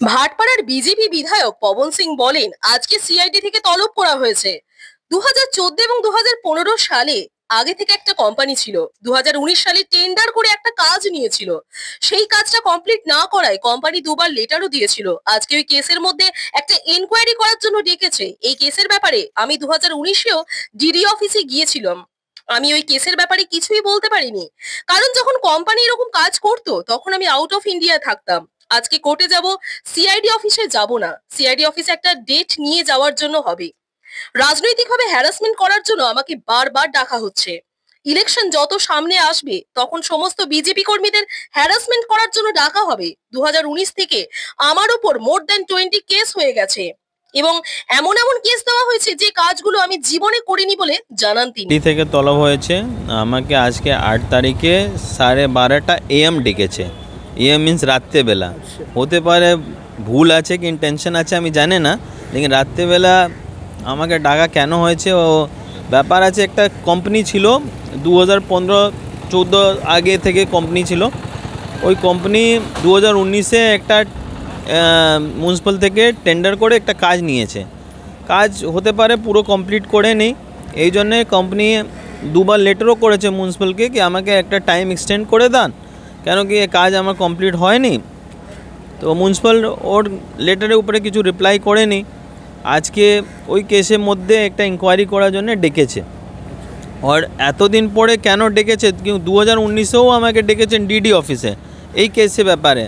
ভাটপাড়ার BJP বিধায়ক পবন সিং বলেন, আজকে সিআইডি থেকে তলব করা হয়েছে। 2014 এবং 2015 সালে আগে থেকে একটা কোম্পানি ছিল। 2019 সালে টেন্ডার করে একটা কাজ নিয়েছিল। সেই কাজটা কমপ্লিট না করায় কোম্পানি দুবার লেটারও দিয়েছিল। আজকে ওই কেসের মধ্যে একটা এনকোয়ারি করার জন্য ডেকেছে। এই কেসের ব্যাপারে আমি 2019-এও ডিডি অফিসে গিয়েছিলাম। আমি ওই কেসের ব্যাপারে কিছুই বলতে পারিনি, কারণ যখন কোম্পানি এরকম কাজ করতো তখন আমি আউট অফ ইন্ডিয়া থাকতাম। আজকে কোর্টে যাব, সিআইডি অফিসে যাব না। সিআইডি অফিসে একটা ডেট নিয়ে যাওয়ার জন্য হবে। রাজনৈতিকভাবে হ্যারাসমেন্ট করার জন্য আমাকে বারবার ডাকা হচ্ছে। ইলেকশন যত সামনে আসবে তখন সমস্ত বিজেপি কর্মীদের হ্যারাসমেন্ট করার জন্য ডাকা হবে। 2019 থেকে আমার উপর মোর দ্যান 20 কেস হয়ে গেছে এবং এমন এমন কেস দেওয়া হয়েছে যে কাজগুলো আমি জীবনে করিনি বলে জানান তিনি। থেকে তলব হয়েছে আমাকে আজকে 8 তারিখে 12:30 AM ডেকেছে। AM মিন্স রাত্রেবেলা। হতে পারে ভুল আছে কি ইন্টেনশন আছে আমি জানি না, লেকিন রাত্রেবেলা আমাকে ডাকা কেন হয়েছে ও ব্যাপার আছে। একটা কোম্পানি ছিল 2015-14 আগে থেকে কোম্পানি ছিল। ওই কোম্পানি 2019-এ একটা মিউনিসিপ্যাল থেকে টেন্ডার করে একটা কাজ নিয়েছে। কাজ হতে পারে পুরো কমপ্লিট করে নেই, এই জন্যে কোম্পানি দুবার লেটারও করেছে মিউনিসিপ্যালকে কি আমাকে একটা টাইম এক্সটেন্ড করে দেন, কেন কি এ কাজ আমার কমপ্লিট হয়নি। তো মিউনিসিপ্যাল ওর লেটারের উপরে কিছু রিপ্লাই করেনি। আজকে ওই কেসের মধ্যে একটা ইনকোয়ারি করার জন্য ডেকেছে। আর এতদিন পরে কেন ডেকেছে, 2019-এও আমাকে ডেকেছেন ডিডি অফিসে এই কেসের ব্যাপারে।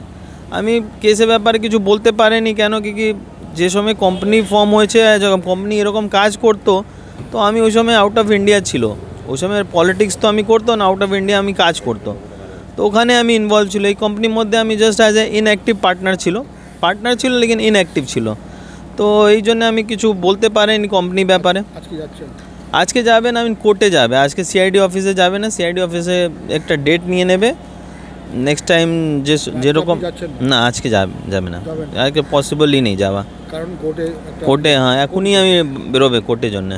আমি কেসের ব্যাপারে কিছু বলতে পারিনি, কেন কি যে সময় কোম্পানি ফর্ম হয়েছে, যখন কোম্পানি এরকম কাজ করতো তো আমি ওই সময় আউট অফ ইন্ডিয়া ছিল। ওই সময় পলিটিক্স তো আমি করতো না, আউট অফ ইন্ডিয়া আমি কাজ করতো, তো ওখানে আমি ইনভলভ ছিল। এই কোম্পানির মধ্যে আমি just as a inactive partner ছিল লেকিন ইনঅ্যাক্টিভ ছিল। তো এই জন্য আমি কিছু বলতে পারিনি কোম্পানি ব্যাপারে। আজকে যাবেন, আমি কোর্টে যাবে, আজকে সিআইডি অফিসে যাবে না, সিআইডি অফিসে একটা ডেট নিয়ে নেবে নেক্সট টাইম যেরকম। না আজকে যাবে না, আজকে পসিবলই নেই যাওয়া, কারণ কোর্টে। হ্যাঁ এখনই আমি বেরোবে কোর্টের জন্য।